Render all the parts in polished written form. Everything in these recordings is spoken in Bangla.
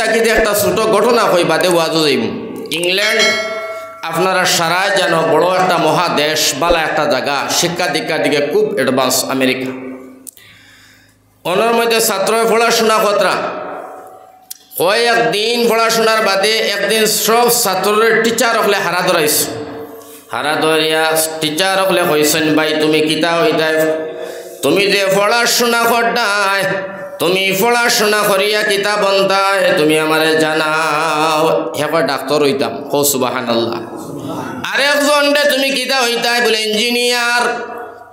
তাকিদে একটা ছোট ঘটনা কই বাদে ওয়াজও যাইব। ইংল্যান্ড আপনারা সারাই জানো বড় একটা মহাদেশ, বালা একটা জায়গা, শিক্ষা দীক্ষার দিকে খুব অ্যাডভান্স আমেরিকা। ওনার মধ্যে ছাত্র পড়াশোনা কতরা কয়েকদিন পড়াশোনার বাদে একদিন সব ছাত্রের টিচার হলে হারা ধরাইছে। হারা ধরিয়া টিচার হলে কইছেন, ভাই তুমি কিতা হইতাই, তুমি যে পড়াশোনা করতাই, তুমি পড়াশোনা করিয়া কিতা বনতাই, তুমি আমারে জানাও। হেকর ডাক্তার হইতাম। হো সুবহানাল্লাহ। আরেকজন দে তুমি কিতা হইতাই, বলে ইঞ্জিনিয়ার।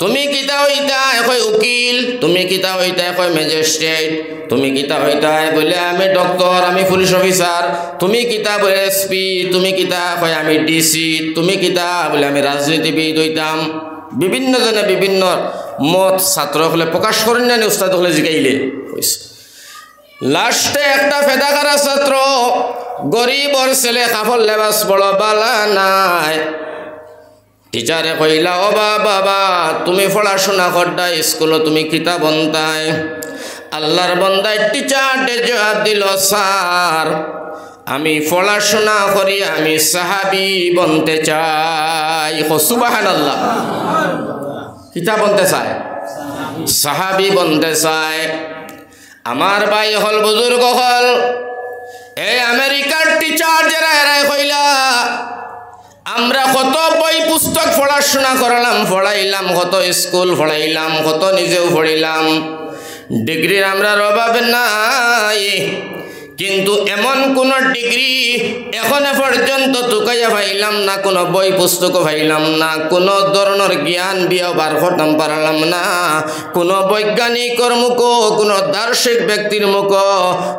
তুমি কিতা হইতাই, কয় উকিল। তুমি কিতা হইতাই, কয় ম্যাজিস্ট্রেট। তুমি কিতা হইতাই, বলে আমি ডক্টর, আমি পুলিশ অফিসার। তুমি কিতা, বলে এসপি। তুমি কিতা, কয় আমি ডিসি। তুমি কিতা, বলে আমি রাজনীতিবিদ হইতাম। বিভিন্ন জনে বিভিন্ন মত ছাত্র হলে প্রকাশ করেন না, উস্তাদ হলে জিগাইলে কইছে। লাস্টে একটা ফেদাকারা ছাত্র, গরিবর ছেলে, কাপড় লেবাস বড় বালা নাই। টিচারে কইলা, ও বাবা তুমি পড়াশোনা করতা স্কুলে, তুমি কিতা বনতাই? আল্লাহর বান্দায় টিচার জবাব দিল, স্যার আমি পড়াশোনা করি, আমি সাহাবী বনতে চাই। সুবহানাল্লাহ। কিতা বনতে চায়? সাহাবী বনতে চায়। আমার ভাই হল, বুজুর্গ হল, এই আমেরিকার টিচার যারা এরাই কইলা, আমরা কত বই পুস্তক পড়াশোনা করলাম, পড়াইলাম, কত স্কুল পড়াইলাম, কত নিজেও পড়িলাম, ডিগ্রির আমরা অভাব নাই, কিন্তু এমন কোন ডিগ্রি এখনো পর্যন্ত তুকাইয়া পাইলাম না, কোনো বই পুস্তক পাইলাম না, কোনো ধরনের জ্ঞান বিয়াও বার করতাম পারলাম না, কোনো বৈজ্ঞানিকর মুখ, কোনো দার্শনিক ব্যক্তির মুখ,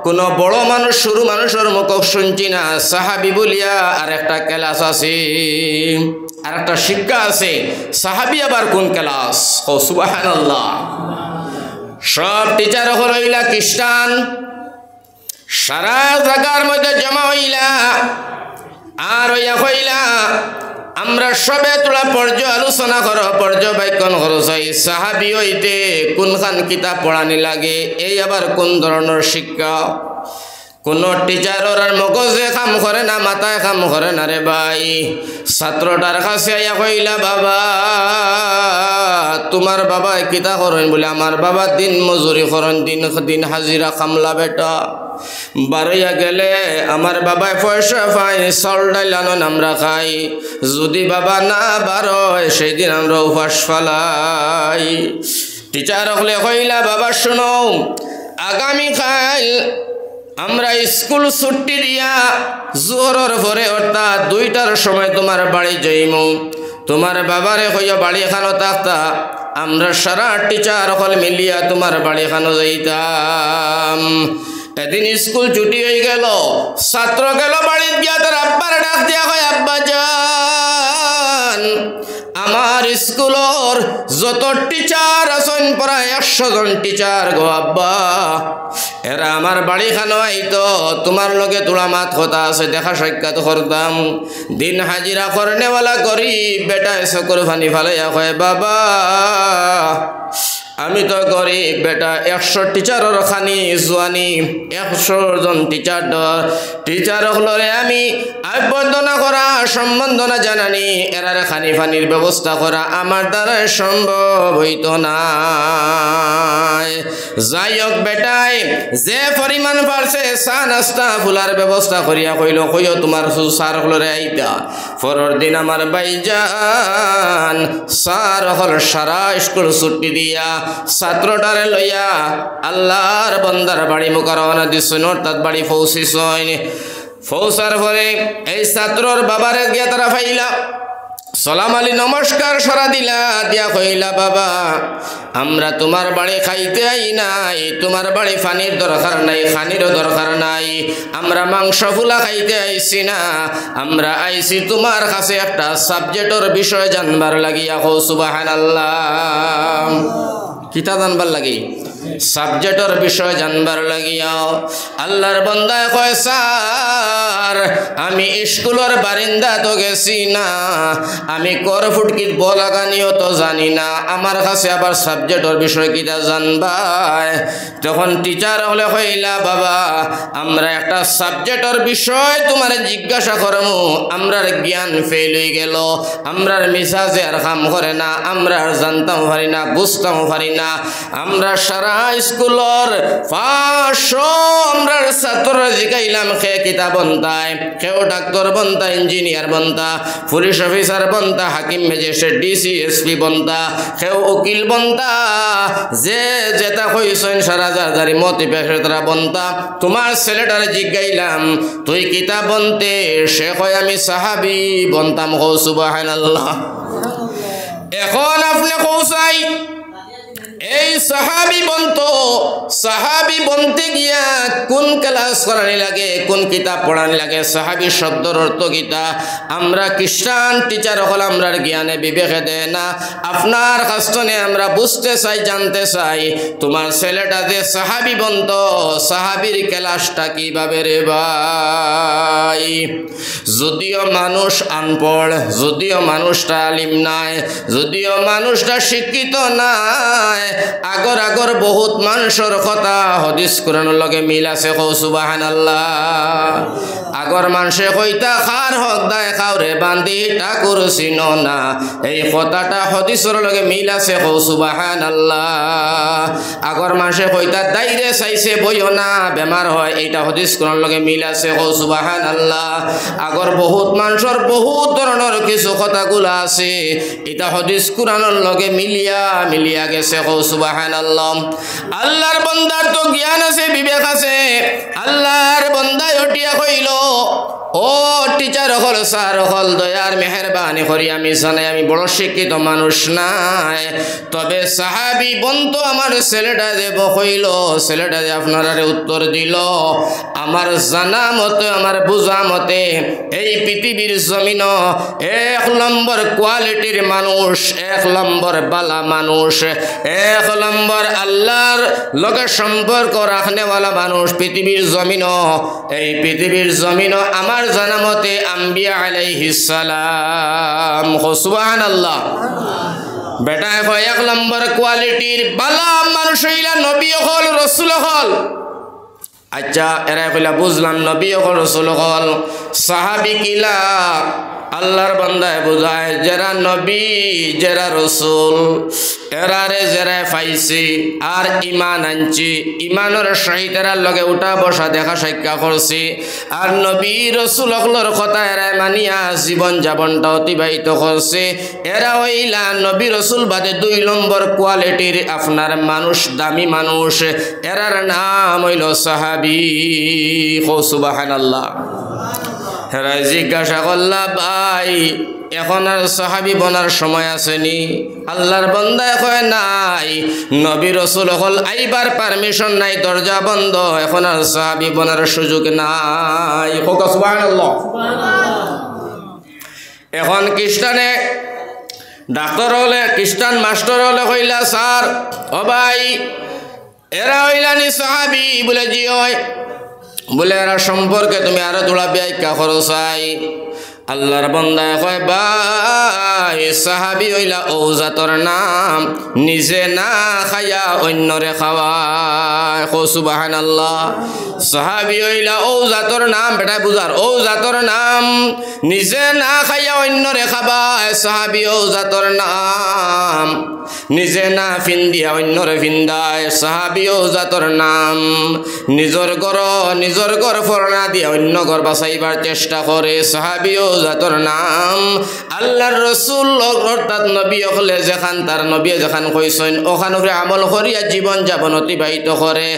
কোনো বড় মানুষ সরু মানুষের মুখ শুনছি না। সাহাবী বলিয়া আর একটা ক্লাস আছে, আর একটা শিক্ষা আছে। সাহাবী আবার কোন ক্লাস? ও সুবহানাল্লাহ। সব টিচার হইলা খ্রিস্টান, সারা জায়গার মধ্যে জমা হইলা, আর হইয়া হইলা আমরা সবে তোলা পর্যালোচনা করো, পর্যবেক্ষণ করো, সাহাবী হইতে কোনখান কিতাব পড়ানি লাগে, এই আবার কোন ধরনের শিক্ষা। কোন টিচারের আর মগজে কাম করে না, মাথায় কাম করে না রে ভাই। ছাত্রটার কাছে আইয়া কইলা, বাবা তোমার বাবা কিতা করেন? বলে আমার বাবা দিন মজুরি করেন, দিন হাজিরা কামলা বেটা। বারইয়া গেলে আমার বাবায় পয়সা পাই, চাউল ডাইল আনন আমরা খাই, যদি বাবা না বারোয় সেই দিন আমরা উপাস ফালাই। টিচার হলে কইলা, বাবা শোনো, আগামীকাল আমরা স্কুল ছুটি দিয়া জোহরের পরে অর্থাৎ 2টার সময় তোমার বাড়ি যাইমু। তোমার বাবারে কইয়া বাড়ি খানো থাকতা, আমরা সারা টিচার হল মিলিয়া তোমার বাড়ি খানো যাইতাম। এদিন স্কুল ছুটি হয়ে গেল, ছাত্র গেল বাড়ি গিয়া তার আব্বার ডাক দিয়া কয়, আব্বা যান, আমার স্কুলের যত টিচার আছেন প্রায় 100 জন টিচার গো আব্বা, এরা আমার বাড়ি খানো আইতো, তোমার লগে তোলা মাত কথা আছে, দেখা সাক্ষাৎ করতাম। দিন হাজিরা করনেওয়ালা করি বেটা চকুর ফানি ফালাইয়া কয়, বাবা আমি তো গরিব বেটা, 100 টিচারের খানি জোয়ানি, 100 জন টিচার হলরে আমি আবদ্ধনা করা, সম্বন্ধনা জানানি, এরার খানি ফানির ব্যবস্থা করা আমার দ্বারা সম্ভব হইত না। যাই হোক বেটাই যে পরিমাণ পারছে চা নাস্তা ফুলার ব্যবস্থা করিয়া কইল, কইও তোমার সার হলরে আইতা। পরের দিন আমার ভাইজান সার হল সারা স্কুল ছুটি দিয়া ছাত্রটারে লইয়া আল্লাহর বন্দার বাড়ি মুখা রওনা দিছেন, অর্থাৎ বাড়ি পৌঁছিছেন। পৌঁছার পরে এই ছাত্রর বাবারে গিয়া তারা পাইলা, সালাম আলী নমস্কার সারা দিলা, দিয়া কইলা, বাবা আমরা তোমার বাড়ি খাইতে আই নাই, তোমার বাড়ি পানির দরকার নাই, খানিরও দরকার নাই, আমরা মাংস ফুলা খাইতে আইছি না, আমরা আইছি তোমার কাছে একটা সাবজেক্টের বিষয় জানবার লাগিয়া। হো সুবহানাল্লাহ। কিতা জানবার লাগি? সাবজেক্টর বিষয় জানবার লাগিয়াও আল্লাহর বান্দায় কয় স্যার আমি স্কুলের বারিন্দা তো গেছি না, আমি কর ফুটকিত বলাগানিও তো জানি না, আমার কাছে আবার সাবজেক্টর বিষয় কিটা জানবাই। তখন টিচার হলে কইলা বাবা আমরা একটা সাবজেক্টর বিষয় তোমার জিজ্ঞাসা করমু, আমরার জ্ঞান ফেল হয়ে গেল, আমরার মিজাজে আর কাম করে না, আমরা আর জানতাম পারি না, বুঝতাম পারি না। আমরা সারা স্কুলের 500 আমরা ছাত্র জিগাইলাম খে কিতাব বন্তায়, কেউ ডাক্তার বন্তা, ইঞ্জিনিয়ার বন্তা, পুলিশ অফিসার বন্তা, হাকিম ম্যাজিস্ট্রেট ডিসি এসপি বন্তা, কেউ উকিল বন্তা, যে যেটা কইছেন সারা জারি মতি পেশারা বন্তা। তোমার ছেলেটারে জিগাইলাম তুই কিতাব বনতে, সে কয় আমি সাহাবি বনতাম। হো সুবহানাল্লাহ। এখন আপনি কৌসাই এই সাহাবি বনতে গিয়া কোন ক্লাস করানি লাগে, কোন কিতাব পড়ানি লাগে, সাহাবি শব্দর অর্থ গীতা আমরা খ্রিস্টান টিচার হল আমরার জ্ঞানে বিবেকে দেয় না। আপনার কাছে আমরা বুঝতে চাই, জানতে চাই তোমার ছেলেটা যে সাহাবি বন্ত, সাহাবির ক্লাসটা কিভাবে রে ভাই? যদিও মানুষ আনপড়, যদিও মানুষটা আলিম নাই, যদিও মানুষটা শিক্ষিত নাই, আগর বহুত মানুষের কথা হাদিস কোরআনের লগে মিল আছে। কও সুবহানাল্লাহ। আগর মানুষে কইতা খার হক দায় খাওরে বান্ধি ঠাকুর চিনো না, এই কথাটা হাদিসের লগে মিল আছে। কও সুবহানাল্লাহ। আগর মানুষে কইতা দাইরে চাইছে বইও না বেমার হয়, এইটা হাদিস কোরআনের লগে মিল আছে। কও সুবহানাল্লাহ। আগর বহুত মানুষের বহুত ধরনের কিছু কথাগুলা আছে, এটা হাদিস কোরআনের লগে মিলিয়া গেছে। কও সুবহানাল্লাহ। আল্লাহর বান্দার তো জ্ঞান আছে, বিবেক আছে। আল্লাহর বান্দায় হটিয়া কইল ও টিচার হল, স্যার হল, দয়ার মেহরবানি করি আমি জানাই আমি বড় শিক্ষিত মানুষ নাই, তবে সাহাবি বন্ত আমার ছেলেটা দেব কইল, ছেলেটা যে আপনারা উত্তর দিল আমার জানা মতে, আমার বুঝা মতে এই পৃথিবীর জমিন 1 নম্বর কোয়ালিটির মানুষ, 1 নম্বর বালা মানুষ, 1 নম্বর আল্লাহর লগে সম্পর্ক রাখনেওয়ালা মানুষ পৃথিবীর জমিন, এই পৃথিবীর জমিন আমার জানা মতে আম্বিয়া আলাইহিস সালাম। সুবহানাল্লাহ। বেটা 1 নম্বর কোয়ালিটির বালা মানুষ হইলা নবী হল, রসুল হল। আচ্ছা এরা কইলা বুঝলাম নবী হল, রসুল হল, সাহাবি কিলা? আল্লাহর বান্দায় বুঝায় যারা নবী যারা রসুল এরারে যারা পাইছি আর ইমান আনছি, ইমানের সহিত এরার লগে উঠা বসা দেখা সাক্ষা করছি, আর নবী রসুল হকলর কথা এরা মানিয়া জীবন যাপনটা অতিবাহিত করছে, এরা হইলা নবী রসুল বাদে 2 নম্বর কোয়ালিটির আপনার মানুষ, দামি মানুষ, এরার নাম হইল সাহাবি। সুবহানাল্লাহ। হেরা জিজ্ঞাসা করলা ভাই এখন আর সাহাবি বনার সময় আসেনি? আল্লাহর বান্দা কয় নাই, নবী রসুল হল আইবার পারমিশন নাই, দরজা বন্ধ, এখন আর সাহাবি বনার সুযোগ নাই। সুবহানাল্লাহ। এখন খ্রিস্টানে ডাক্তার হলে, খ্রিস্টান মাস্টার হলে কইলা স্যার ও ভাই এরা হইলানি সাহাবি? বলে জি হয়। বলে এরা সম্পর্কে তুমি আরো তোলা ব্যাখ্যা করো চাই। আল্লাহর বান্দায় কয় ভাই সাহাবি হইলা ও জাতর নাম নিজে না খাইয়া অন্যরে খাওয়ায়। সুবহানাল্লাহ। সাহাবি হইলা ও জাতর নাম, বেটা বুঝার, ও জাতর নাম নিজে না খাইয়া অন্যরে খাবায়। সাহাবি ও জাতর নাম নিজে না ফিন্দিয়া অন্যরে ফিন্দায়। সাহাবি ও জাতর নাম নিজর ঘর ফরনা দিয়া অন্য ঘর বাঁচাইবার চেষ্টা করে। সাহাবি ও জাতর নাম আল্লাহর রসুল অর্থাৎ নবী হলে যেখান তার নবী যেখান কইছেন ওখান উপরে আমল করিয়া জীবন যাপন অতিবাহিত করে।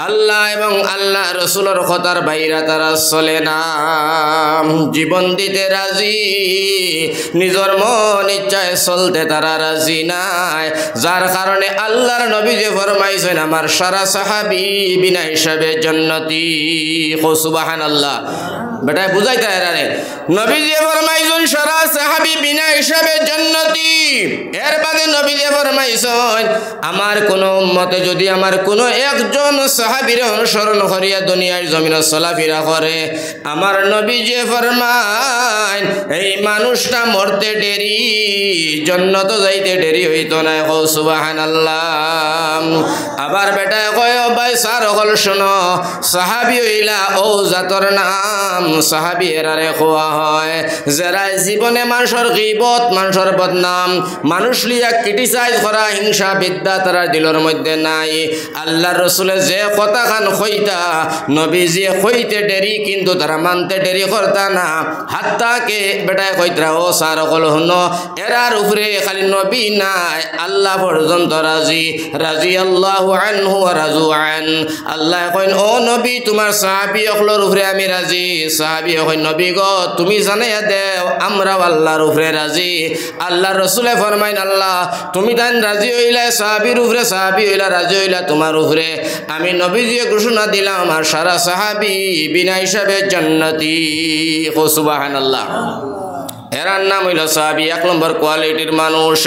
আল্লাহ এবং আল্লাহ রসুলের কথার বাইরা তারা চলে না, জীবন দিতে রাজি, নিজের মন ইচ্ছায় চলতে তারা রাজি নাই। যার কারণে আল্লাহর নবী যে ফরমাইছেন আমার সারা সাহাবী বিনা হিসাবে জান্নাতি। সুবহানাল্লাহ। বেটায় বুঝাইতে এরারে নবীজি ফরমাইছেন সারা সাহাবী বিনা হিসাবে জান্নাতি। এর বাদে নবীজি ফরমাইছেন আমার কোন উম্মতে যদি আমার কোন একজন সাহাবীর অনুসরণ করিয়া দুনিয়ার জমিনে চলাফেরা করে, আমার নবীজি ফরমায় এই মানুষটা মরতে দেরি, জান্নাত যাইতে দেরি হইতো না। ও সুবহানাল্লাহ। আবার বেটায় কয় ও ভাই সার হল শোনো, সাহাবী হইলা ও জাতর নাম সাহাবী এরারে খোয়া হয় যারা জীবনে মানুষের গীবত, মানুষের বদনাম, মানুষ লিয়া ক্রিটিসাইজ করা, হিংসা বিদ্যা তারা দিলের মধ্যে নাই। আল্লাহর রাসূলের যে কথা খান কইতা নবীজি কইতে দেরি কিন্তু তারা মানতে দেরি করতা না। হাত্তাকে বেটায় কইতরা ও সার হল হনো এরার উপরে খালি নবী নাই আল্লাহ পর্যন্ত রাজি। রাদিয়াল্লাহু আনহু ওয়া রাজু আন। আল্লাহ কইন ও নবী তোমার সাহাবী অকলর উপরে আমি রাজি। সাহাবী কইন নবী গো তুমি জানাইয়া দেও আমরাও আল্লাহর উপরে রাজি। আল্লাহর রাসূলে ফরমাইন আল্লাহ তুমি তান রাজি হইলা সাহাবীর উপরে, সাহাবী হইলা রাজি হইলা তোমার উপরে, আমি নবীজি ঘোষণা দিলাম আমার সারা সাহাবী বিনা হিসাবে জান্নাতি। ও সুবহানাল্লাহ। এরার নাম হইল সাহাবী, 1 নম্বর কোয়ালিটির মানুষ।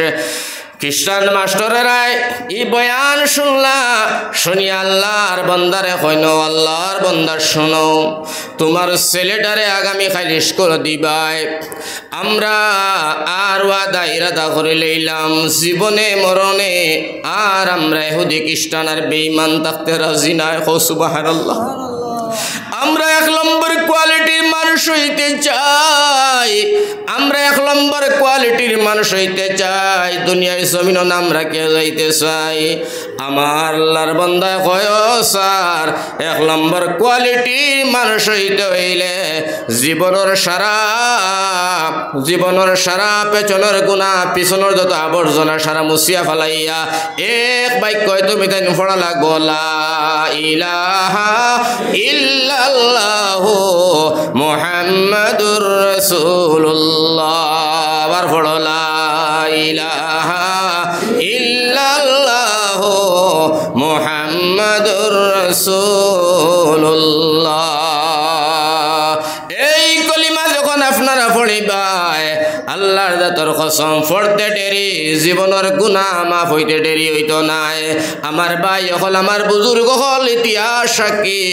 খ্রিস্টান মাস্টারেরাই ই বয়ান শুনলা, শুনি আল্লাহর বন্দারে কইন আল্লাহর বন্দা শোনো তোমার ছেলেটারে আগামী কাল স্কুল দিবাই। আমরা আর ওয়াদা ইরাদা করে লইলাম জীবনে মরণে আর আমরা ইহুদি খ্রিস্টান আর বেঈমান থাকতে রাজি নাই। ও সুবহানাল্লাহ। আমরা 1 নম্বর কোয়ালিটির মানুষ হইতে চাই, আমরা 1 নম্বর কোয়ালিটির মানুষ হইতে চাই, দুনিয়ার জমিনও নাম রাখে যাইতে চাই। আমার আল্লাহর বান্দা কয় স্যার 1 নম্বর কোয়ালিটির মানুষ হইতে হইলে জীবনের সারা পেছনের গুণা পিছনের যত আবর্জনা সারা মুছিয়া ফেলাইয়া এক বাক্য তুমি তাই পড়া লাগবো লা ইলাহা ইল্লাল্লাহু মুহাম্মাদুর রাসূলুল্লাহ। আবার পড়ো লা ইলাহা ইল্লাল্লাহু মুহাম্মাদুর রাসূলুল্লাহ। এই কলিমা যখন আপনারা পড়িবাই আল্লাহর জাতর কসম পড়তে দেরি জীবনের গুনাহ মাফ হইতে দেরি হইতো নাই। আমার ভাই হল আমার বুজুর্গ হল ইতিহাস সাক্ষী,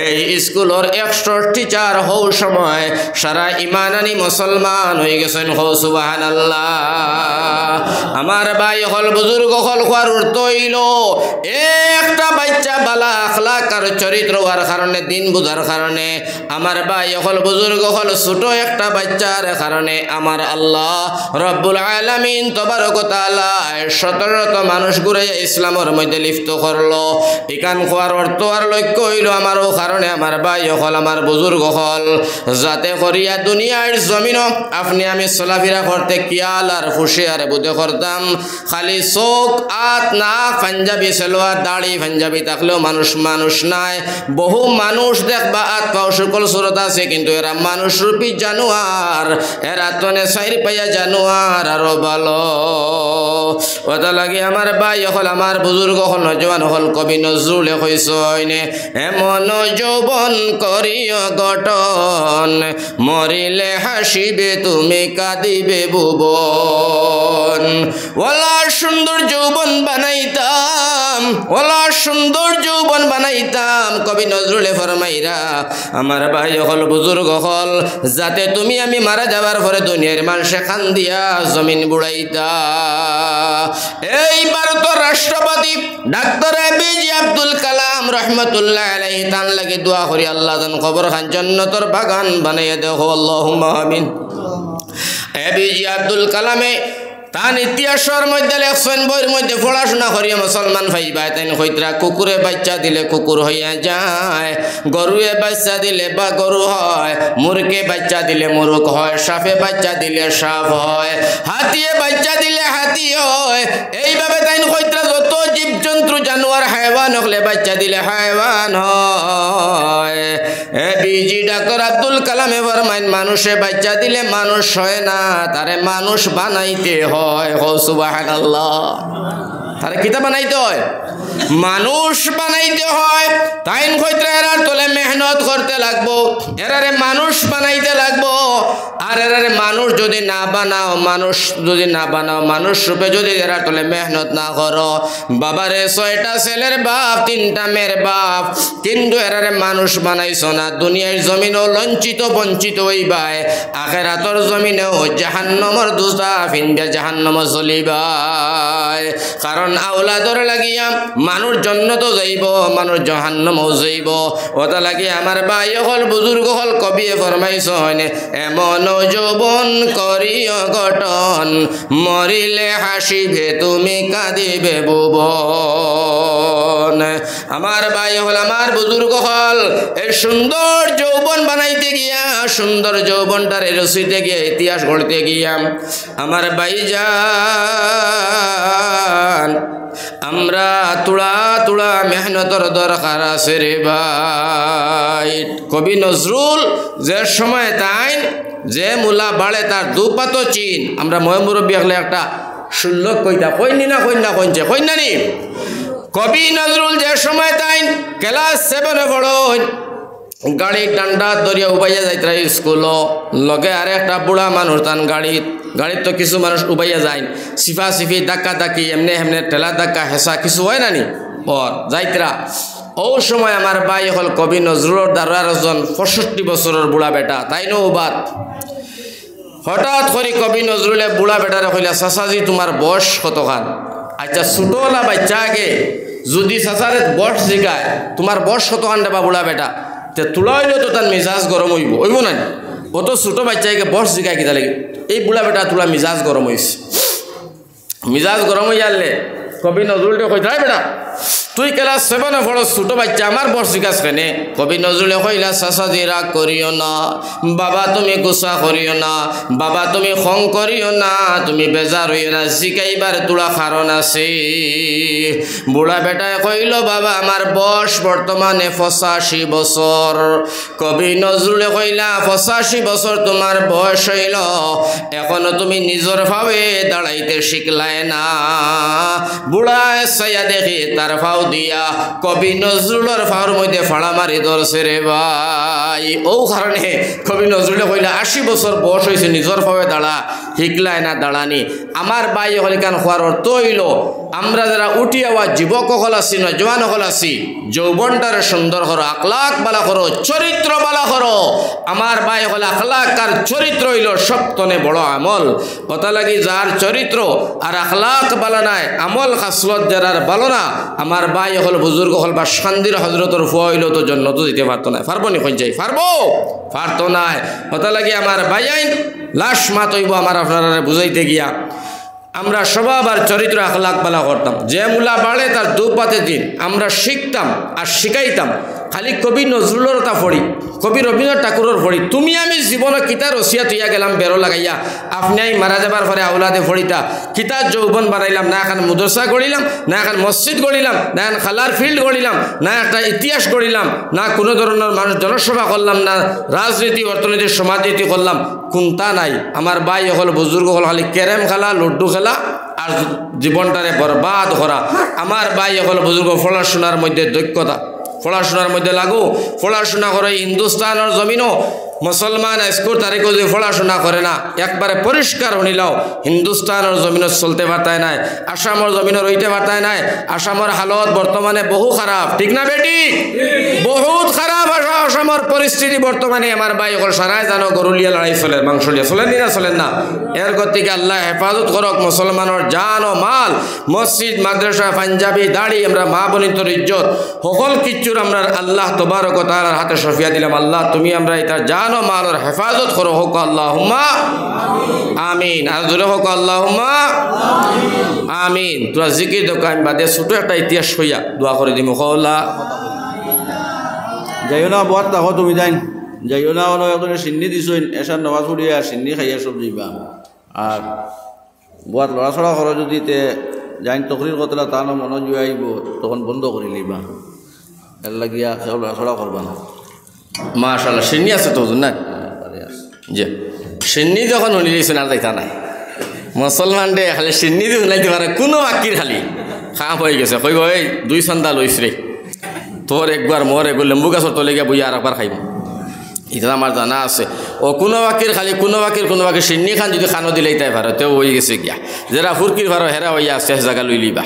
এই স্কুলের 100 টিচার হও সময় সারা ইমানানি মুসলমান হয়ে গেছেন। হো সুবহানাল্লাহ। আমার ভাই হল বুজুর্গ হল হওয়ার অর্থ হইল একটা বাচ্চা বালা আখলাক আর চরিত্র হওয়ার কারণে, দিন বুঝার কারণে আমার ভাই হল বুজুর্গ হল ছোট একটা বাচ্চার কারণে আমার আল্লাহ রব্বুল আলামিন তবারক ওয়া তাআলা 17 মানুষ ঘুরে ইসলামের মধ্যে লিপ্ত করলো। এখান হওয়ার অর্থ আর লক্ষ্য হইল আমারও কারণে আমার ভাই হল আমার বুজুর্গ হল যাতে করিয়া দুনিয়ার জমিন আপনি আমি চলাফেরা করতে কিয়াল আর খুশি আর বুঝে করতাম। খালি চোখ আত নাক পাঞ্জাবি সালোয়ার দাড়ি পাঞ্জাবি থাকলেও মানুষ নাই। বহু মানুষ দেখবা আত পাও সকল সুরত আছে কিন্তু এরা মানুষ রূপী জানোয়ার, এরা তনে সাইর পাইয়া জানোয়ার আরো ভালো। ওটা লাগে আমার ভাই হল আমার বুজুর্গ হল নজওয়ান হল কবি নজরুলে কইসইনে এমন যৌবন করিও গঠন মরিলে হাসিবে তুমি কাঁদিবে ভুবন। ওলা সুন্দর যৌবন বানাইতাম, ওলা সুন্দর যৌবন বানাইতাম কবি নজরুলে ফরমাইরা আমার ভাই হল বুজুর্গ হল যাতে তুমি আমি মারা যাবার পরে দুনিয়ার মানুষে খান দিয়া জমিন বুড়াইতা। এই ভারতের রাষ্ট্রপতি ডাক্তার এপিজে আব্দুল কালাম রহমতুল্লাহ আলাইহি তান লাগে দোয়া করি আল্লাহ জান কবর খান জান্নাতের বাগান বানাইয়া দেখো আল্লাহুম্মা আমিন। এপিজে আব্দুল কালামে তান ইতিহাসের মধ্যে লেখছেন বইয়ের মধ্যে পড়াশোনা করিয়া মুসলমান ভাইবা তাই কইতরা কুকুরে বাচ্চা দিলে কুকুর হইয়া যায়, গরুয়ে বাচ্চা দিলে বা গরু হয়, মুরগে বাচ্চা দিলে মুরগ হয়, সাপে বাচ্চা দিলে সাপ হয়, হাতিয়ে বাচ্চা দিলে হাতি হয়। এইভাবে তাই কইতরা যত জীবজন্তু জানোয়ার হায়ওয়ান হলে বাচ্চা দিলে হায়ওয়ান হয়। এপিজে ডাক্তার আব্দুল কালামে ফরমাইন মানুষে বাচ্চা দিলে মানুষ হয় না, তারে মানুষ বানাইতে হয়। ও সুবহানাল্লাহ। তারে কিতা বানাইতে হয় মানুষ বানাইতে হয় তাইন কইতে এরার তলে মেহনত করতে লাগবো এরারে মানুষ বানাইতে লাগবো আর এরারে মানুষ যদি না বানাও মানুষ রূপে যদি এরার তলে মেহনত না করো বাবারে 6টা ছেলের বাপ 3টা মেয়ের বাপ কিন্তু এরারে মানুষ বানাইছো না দুনিয়ার জমিনও লঞ্চিত বঞ্চিত হইবাই আখিরাতের জমিনেও জাহান্নামের দুজা ফিনবে জাহান্নাম চলিবাই কারণ আওলাদর লাগিয়া মানুষ জান্নাতও যাইব মানুষ জাহান্নামও যাইব ওটা লাগি আমার ভাই হল বুজুর্গ হল কবিয়ে ফরমাইছো হয়নে এমন যৌবন করিও গঠন মরিলে হাসিবে তুমি কাঁদিবে ভুবন আমার ভাই হল আমার বুজুর্গ হল এই সুন্দর যৌবন বানাইতে গিয়া সুন্দর যৌবনটার রসিতে গিয়া ইতিহাস গড়তে গিয়া আমার ভাইজান আমরা তুড়া তুড়া মেহনতর দরকার আছে রে ভাই কবি নজরুল যে সময় তাই যে মূলা বাড়ে তার দুপাত চিন আমরা ময়মুরব্বী হলে একটা শুল্লক কইতা কইনি না কইছে কইনা নি কবি নজরুল যে সময় তাই ক্লাস 7 পড়ো গাড়ি ডান্ডা দরিয়া উবাইয়া যাইতরা স্কুল লগে আর একটা বুড়া মানুষ তান গাড়িত তো কিছু মানুষ উবাইয়া যায় সিফা সিফি ধাক্কা ধাক্কি এমনি এমনি ঠেলা ধাক্কা হেসা কিছু হয় না নি পর যাইতরা ও সময় আমার ভাই হল কবি নজরুলের দারোয়ার একজন 65 বছরের বুড়া বেটা তাই নো বাত হঠাৎ করে কবি নজরুলে বুড়া বেটারে কইলা চাচাজি তোমার বয়স কতখান আচ্ছা ছোটলা বাচ্চাকে যদি চাচারে বয়স জিগায় তোমার বয়স কতখান দেবা বুড়া বেটা তে তুলা হইলেও তো তার মিজাজ গরম হইব না অত ছোট বাচ্চাকে বয়স জিগায় কিতা লাগে এই বুড়া বেটা তুলা মিজাজ গরম হইছে মিজাজ গরম হয়ে যালে কবি নজরুলটা কইতে বেটা তুই ক্লাস 7 পড়ো ছোট বাচ্চা আমার বয়স জিজ্ঞাস কেনে কবি নজরুলে কইলা চাচাজি রাগ করিও না বাবা তুমি গুসা করিও না বাবা তুমি খং করিও না তুমি বেজার হইও না জিকাইবার তোলা কারণ আছে বুড়া বেটায় কইল বাবা আমার বয়স বর্তমানে 85 বছর কবি নজরুলে কইলা 85 বছর তোমার বয়স হইল এখনো তুমি নিজের ভাবে দাঁড়াইতে শিখলাই না বুড়া সাইয়া দেখি তার ভাও দিয়া কবি নজরুলের ফাওয়ার মধ্যে ফাড়া মারি ধরছে রে ভাই ও কারণে কবি নজরুলে কইলা 80 বছর বয়স হয়েছে নিজের ভাবে দাঁড়া শিখলাই না দাঁড়ানি আমার ভাই হলে কান হওয়ার অর্থ হইল আমরা যারা উঠি আওয়া যুবক হল আছি না জওয়ান হল আছি যৌবনটারে সুন্দর করো আখলাক বালা করো চরিত্র বালা করো আমার ভাই হলে আখলাক আর চরিত্র হইল সবতনে বড় আমল কথা লাগি যার চরিত্র আর আখলাক বালা নাই আমল খাসলত যারার ভালো না আমার ভাই হল বুজুর্গ হল বা শান্তির হজরতর ফুয়া হইল তো জন্য তো দিতে পারতো না পারবো নি কই যাই পারতো না কথা লাগি আমার ভাই আইন লাশ মাত হইব আমার আপনারা বুঝাইতে গিয়া আমরা সবার চরিত্র আখলাক বালা করতাম যে মুলা বাড়ে তার দুপাতে দিন আমরা শিখতাম আর শিখাইতাম খালি কবি নজরুলের তা পড়ি কবি রবীন্দ্রনাথ ঠাকুরের পড়ি তুমি আমি জীবন কিতা রসিয়া তুইয়া গেলাম বেরো লাগাইয়া আপনি মারা যাবার পরে আউলাদে পড়িতা কিতা যৌবন বাড়াইলাম না এখন মুদরসা গড়িলাম না এখন মসজিদ গড়িলাম না এখন খালার ফিল্ড গড়িলাম না একটা ইতিহাস গড়িলাম না কোনো ধরনের মানুষ জনসভা করলাম না রাজনীতি অর্থনীতি সমাজনীতি করলাম কোনটা নাই আমার ভাই হল বুজুর্গ হল খালি ক্যারেম খেলা লুডু খেলা আর জীবনটারে বরবাদ করা আমার ভাই হল বুজুর্গ পড়াশোনার মধ্যে দক্ষতা পড়াশোনার মধ্যে লাগু পড়াশোনা করে হিন্দুস্তানের জমিনও মুসলমান স্কুল তারিখ যদি পড়াশোনা করে না একবারে পরিষ্কার হনিলাও হিন্দুস্তানের জমিন চলতে পারতায় নাই আসামের জমিন রইতে পারতায় নাই আসামের হালত বর্তমানে বহু খারাপ ঠিক না বেটি বহুত খারাপ আসামের পরিস্থিতি বর্তমানে আমার ভাই সকল সারাই জানো গরুলিয়া লড়াই চলে মাংস লিয়া চলেন না চলেন না এর গতিকে আল্লাহ হেফাজত করক মুসলমানের জান ও মাল মসজিদ মাদ্রাসা পাঞ্জাবি দাড়ি আমরা মা বনিতর ইজ্জত সকল কিচ্ছুর আমরা আল্লাহ তবারক ও তাআলার হাতে সফিয়া দিলাম আল্লাহ তুমি আমরা এটা জান ও মালের হেফাজত করো হোক আল্লাহুম্মা আমিন আর জোরে হোক আল্লাহুম্মা আমিন তোরা জিকির দোকান বাদে ছোট একটা ইতিহাস হইয়া দোয়া করে দিমু কওলা যাইও না বহুত দেখো তুমি যাইও না হলো একজনে সিন্নি দিছইন এসার নমাজ পড়িয়া সিন্নি খাইয়া সব যাইবা আর বহুত লড়াছড়া করো যদি তে যাইন তকরির কতলা তা মন জুয়ে আইব তখন বন্ধ করে লিবা এর লাগিয়া কেউ লড়াছড়া করবা না মাশাআল্লাহ সিন্নি আছে তো না যে সিন্নি যখন উনি লিছেন আর দেখা নাই মুসলমান ডে খালি সিন্নি দিয়ে উনাইতে পারে কোনো বাকির খালি খাম হয়ে গেছে কইব এই 2 চান্দা লইস রে তোর একবার মোর একবার লেম্বু গাছর তলে গিয়া বইয়া আর একবার খাইব এটা আমার জানা আছে ও কোনো বাকির খালি কোনো বাকির সিন্নি খান যদি খানো দিলেই তাই ভারতেও হয়ে গেছে গিয়া যারা ফুরকির ভারো হেরা হইয়া শেষ জায়গা লই লিবা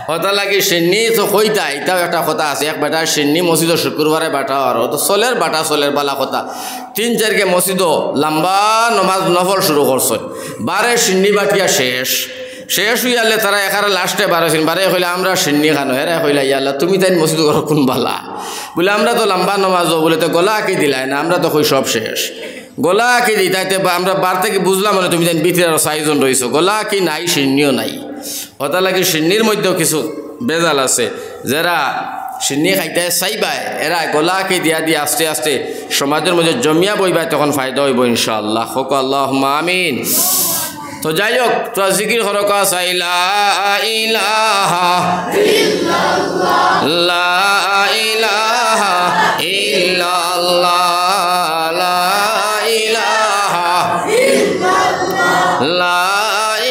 কথা লাগে সিন্নি তো কইতা এটাও একটা কথা আছে এক বেটা সিন্নি মসজিদ শুক্রবারে বাটা আর তো চলের বাটা চলের বালা কথা 3-4 মসজিদ লম্বা নমাজ নফল শুরু করছে বারে সিন্নি বাটিয়া শেষ হইয়ালে তারা এখানে লাস্টে বারোছেন বারে হইলে আমরা সিন্নি খানো হেরা হইলা ইয়াল্লা তুমি তাই মসজিদ করো কোন বালা বলে আমরা তো লম্বা নমাজও বলে তো গলা আঁকি দিলাই না আমরা তো কই সব শেষ গলা আঁকি দিই তাইতে আমরা বার থেকে বুঝলাম মানে তুমি তাই ভিতরে আরো 4জন রয়েছো গলা আঁকি নাই সিন্নিও নাই কথা লাগে সিন্নির মধ্যেও কিছু বেজাল আছে যারা সিন্নি খাইতে চাইবাই এরা গলা আঁকি দিয়া দিয়ে আস্তে আস্তে সমাজের মধ্যে জমিয়া বইবাই তখন ফায়দা হইব ইনশাআল্লাহ হোক আল্লাহুম্মা আমিন তো যাই হোক তো জিকির হরক আছে লা ইলাহা ইল্লাল্লাহ লা ইলাহা ইল্লাল্লাহ লা ইলাহা ইল্লাল্লাহ লা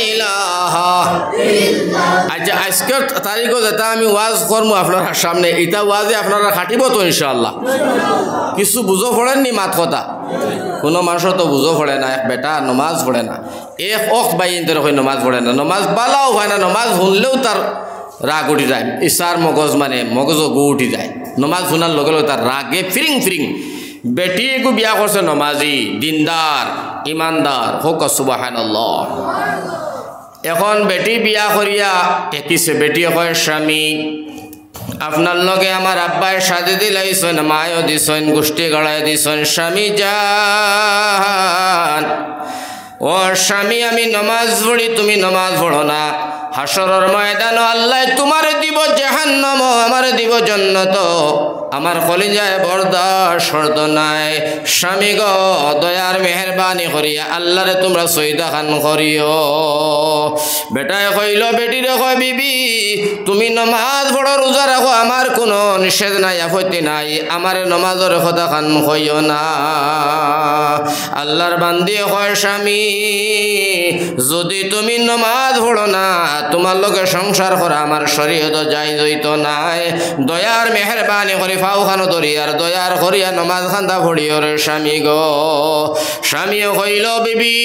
ইলাহা ইল্লাল্লাহ আজ আজকের তারিখও যেটা আমি ওয়াজ করবো আপনার সামনে এটা ওয়াজে আপনারা খাটিব তো ইনশাআল্লাহ কিছু বুঝো পড়েননি মাত কথা কোনো মানুষের তো বুঝো পড়ে না এক বেটা নমাজ পড়ে না এক বাই ইন্তর হয় নমাজ পড়ে না নমাজ বালাও হয় না নমাজ শুনলেও তার রাগ উঠি যায় ইসার মগজ মানে মগজও গু উঠি যায় নমাজ শুনার লগে লগে তার রাগে ফিরিং বেটিকো বিয়া করছে নমাজি দিনদার ইমানদার হোক সুবহানাল্লাহ এখন বেটি বিয়া করিয়া টেকিছে বেটি হয় স্বামী আপনার লগে আমার আব্বাই সাজে দিলাইছেন মায়ও দিছেন গোষ্ঠী গড়াই দিছেন স্বামী যান ও স্বামী আমি নমাজ পড়ি তুমি নমাজ পড়ো না হাসরের ময়দান আল্লাহ তোমার দিব জাহান্নাম আমার দিব জান্নাত আমার কলিজায় বরদাশত নাই স্বামী গো দয়ার মেহেরবানি করিয়া আল্লাহরে তোমরা সইদা খান করিও বেটায় কইল বেটিরে কয় বিবি তুমি নমাজ পড়ো রোজা রাখো আমার কোনো নিষেধ নাই আপত্তি নাই আমার নমাজের কথা খান কইও না আল্লাহর বান্দি কয় স্বামী যদি তুমি নমাজ পড়ো না তোমার লগে সংসার করা আমার শরীয়ত জায়েজ হইতো নাই দয়ার মেহেরবানি করে ফাও খানো দরিয়ার দয়ার করিয়া নমাজ খান্দা পড়িও রে স্বামী গো স্বামীও কইল বিবি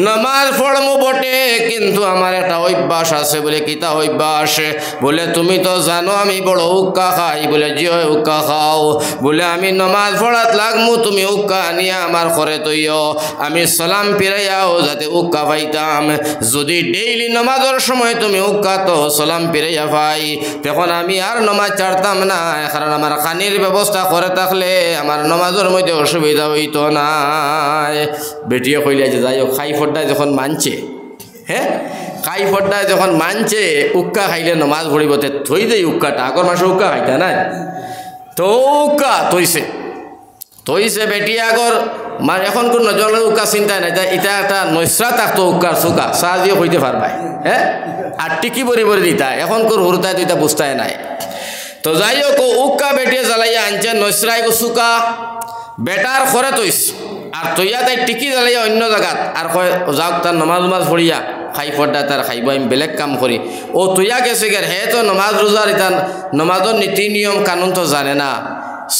নমাজ পড়মু বটে কিন্তু আমার একটা অভ্যাস আছে বলে কিতা অভ্যাস বলে তুমি তো জানো আমি বড় উক্কা খাই বলে জিও উক্কা খাও বলে আমি নমাজ পড়াত লাগমু তুমি উক্কা আনিয়া আমার করে তৈও আমি সালাম ফিরাইয়াও যাতে উক্কা পাইতাম যদি ডেইলি নমাজের সময় তুমি উক্কা তো সালাম ফিরাইয়া পাই তখন আমি আর নমাজ ছাড়তাম না কারণ আমার খানির ব্যবস্থা করে থাকলে আমার নমাজের মধ্যে অসুবিধা হইতো না বেটিয়ে কইলে যে যাই হোক খাই ফোরটায় যখন মানছে হ্যাঁ খাই ফোরটায় যখন মানছে উক্কা খাইলে নমাজ পড়িবতে থই দেই উক্কাটা আগর মাসে উক্কা খাইতা না তো উক্কা তৈছে বেটি আগর মানে এখন কোন নজরের উক্কা চিন্তা নাই এটা একটা নৈসরা থাকতো উক্কার চুকা চাহ দিয়ে হইতে পারবাই হ্যাঁ আর টিকি বরি দিতা এখন কোর হুরতায় তো এটা বুঝতাই নাই তো যাই হোক উক্কা বেটিয়ে জ্বালাইয়া আনছে নৈসরাই গো চুকা বেটার খরে তৈস আর তৈয়া তাই টিকি জ্বালাইয়া অন্য জায়গাত আর কয় যাওক তার নমাজ পড়িয়া খাই ফড্ডা তার খাইব আমি বেলেগ কাম করি ও তৈয়া গেছে গে হে তো নমাজ রোজার এটা নমাজের নীতি নিয়ম কানুন তো জানে না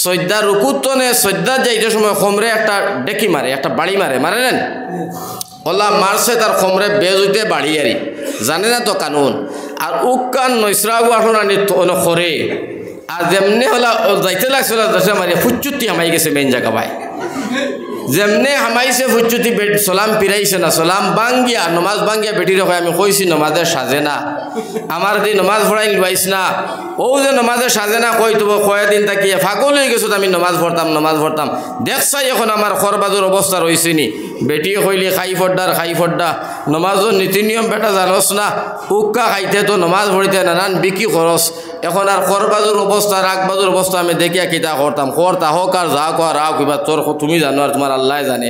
সৈদ্যা রুকুত নে সৈদ্যার যাইতে সময় খমরে একটা ডেকি মারে একটা বাড়ি মারে নেন ওলা মারছে তার খমরে বেজ হইতে বাড়ি আরি জানে না তো কানুন আর উকান নৈসরাগু আসলে আনি খরে আর যেমনি হলা যাইতে লাগছিল মারি ফুচুতি হামাই গেছে মেন জায়গা ভাই যেমনে হামাইছে ফুচুতি সালাম ফিরাইছে না সালাম বাঙ্গিয়া নমাজ বাঙ্গিয়া বেটি রে আমি কইছি নমাজের সাজে না আমার দি নমাজ পড়াই লইস না ও যে নমাজের সাজে না কই তো কয়েকদিন তাকিয়ে ফাগল হয়ে গেছো আমি নমাজ পড়তাম দেখছাই এখন আমার খরবাজুর অবস্থা রয়েছে নি বেটি কইলি খাই ফড্ডা নমাজের নীতি নিয়ম বেটা জানোস না উক্কা খাইতে তো নমাজ পড়িতে নানান বিকি খরচ এখন আর খরবাজুর অবস্থা রাগবাজুর অবস্থা আমি দেখিয়া কিতা করতাম করতা হোক আর যা কর রাও কিবা তোর তুমি জানো আর তোমার আল্লাহ জানে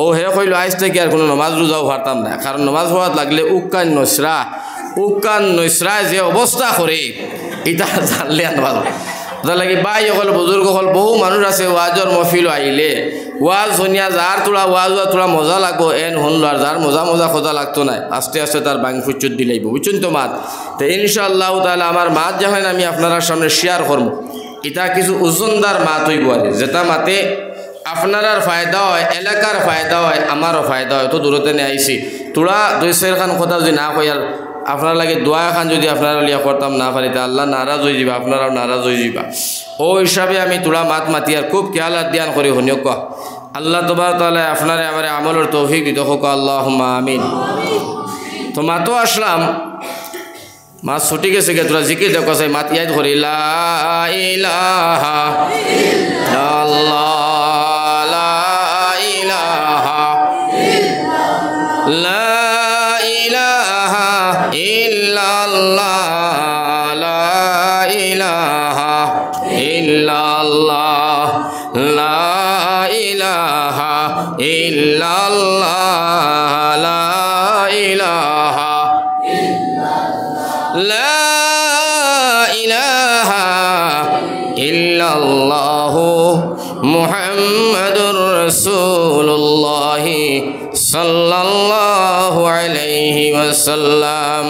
ও হে কইল আইস থেকে আর কোনো নমাজ রোজাও পারতাম না কারণ নমাজ পড়াত লাগলে উক্কান নৈসরা যে অবস্থা করে এটা জানলে আর ভালো ওটা লাগি বাই হল বুজুর্গ হল বহু মানুষ আছে ওয়াজর মফিল আইলে ওয়াজ শুনিয়া যার তোলা ওয়াজ তোলা মজা লাগবো এন শুনলো আর যার মজা মজা খোঁজা লাগতো নাই আস্তে আস্তে তার বাং ফুচুত দিলাইব বুঝছেন তো মাত তো ইনশাআল্লাহ তাহলে আমার মাত যখন আমি আপনার সামনে শেয়ার করবো এটা কিছু ওজনদার মাত হইব আর যেটা মাতে আপনার ফায়দা হয় এলাকার ফায়দা হয় আমারও ফায়দা হয় তো দূরতে নিয়ে আইসি তোরা দুই চার খান কথা যদি না কই আর আপনার লাগে দোয়া খান যদি আপনারা লিয়া করতাম না পারি তা আল্লাহ নারাজ হয়ে যাবা আপনারাও নারাজ হয়ে যাবা ও হিসাবে আমি তোরা মাত মাতি আর খুব খেয়াল ধ্যান করে শুনিও ক আল্লাহ তবারক তাআলা আপনারে আমার আমলের তৌফিক দিত হোক আল্লাহুম্মা আমিন তো মাতো আসলাম মা ছুটি গেছে গে তোরা জিকির দেখো চাই মাত ইয়াদ করি লা ইলাহা ইল্লাল্লাহ লা ইলাহা লা ইলাহা ইল্লাল্লাহ লা ইলাহা ইল্লাল্লাহ লা ইলাহা ইল্লাল্লাহ লা ইলাহা লা ইলাহা ইল্লাল্লাহ মুহাম্মাদুর রাসূলুল্লাহ সাল্লাল্লাহু আলাইহি ওয়াসাল্লাম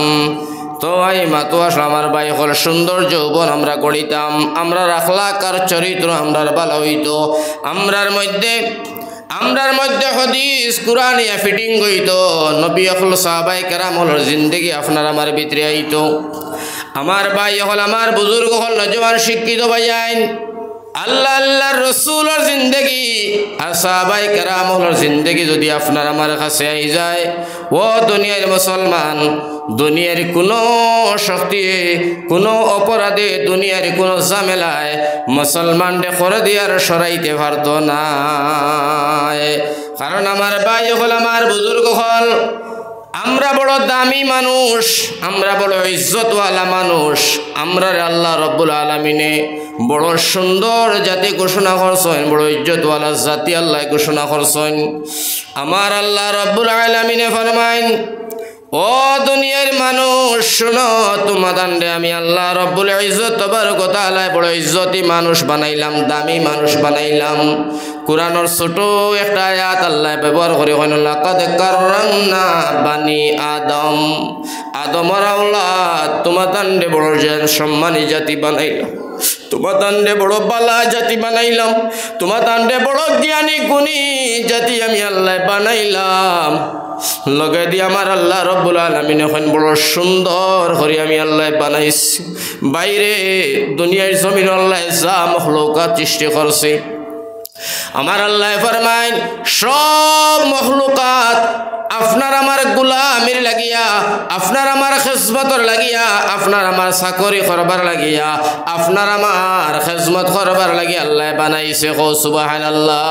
তো এই মাতো আমার ভাই হল সুন্দর যৌবন আমরা গড়িতাম আমরা আখলাক আর চরিত্র আমরার ভালো হইতো আমরার মধ্যে হাদিস কুরআন ইয়া ফিটিং হইতো নবী আখল সাহাবায়ে কেরাম হল জিন্দেগি আপনার আমার ভিতরে আইতো আমার ভাই হল আমার বুজুর্গ হল নওজওয়ান শিক্ষিত ভাইয়াইন আল্লাহর রাসূলের জিন্দেগি আর সাহাবায়ে কেরামের জিন্দেগি যদি আপনার আমার কাছে আই যায় ও দুনিয়ার মুসলমান দুনিয়ার কোনো শক্তি কোনো অপরাধে দুনিয়ার কোনো ঝামেলায় মুসলমানকে করে দিয়ার সরাইতে পারত না কারণ আমার ভাই হল আমার বুজুর্গ হল আমরা বড় দামি মানুষ আমরা বড় ইজ্জতওয়ালা মানুষ আমরা আল্লাহ রব্বুল আলামিনে বড় সুন্দর জাতি ঘোষণা করছেন বড় ইজ্জতওয়ালা জাতি আল্লাহ ঘোষণা করছেন আমার আল্লাহ রব্বুল আলামিনে ফরমাইন ও দুনিয়ার মানুষ শুনো তোমাদের আমি আল্লাহ রব্বুল ইজ্জত তবারক ওয়া তাআলা বড় ইজ্জতি মানুষ বানাইলাম দামি মানুষ বানাইলাম কুরআনের ছোট একটা আয়াত আল্লাহ ব্যবহার করে কইল লাকাদ কাররামনা বানি আদম আদমের আওলাদ তোমাদের বড় সম্মানী জাতি বানাইলাম তোমাদের বড় বালা জাতি বানাইলাম তোমাদের বড় জ্ঞানী গুণী জাতি আমি আল্লাহ বানাইলাম লগে দিয়ে আমার আল্লাহ রব্বুল আলামিন এখন বড় সুন্দর করে আমি আল্লাহ বানাইছি বাইরে দুনিয়ার জমিন আল্লাহ যা মখলুকাত সৃষ্টি করছে আমার আল্লাহ ফরমায় সব মখলুকাত আপনার আমার গোলামির লাগিয়া আপনার আমার খিজমতর লাগিয়া আপনার আমার চাকরি করবার লাগিয়া আপনার আমার খিজমত করবার লাগিয়া আল্লাহ বানাইছে কও সুবহানাল্লাহ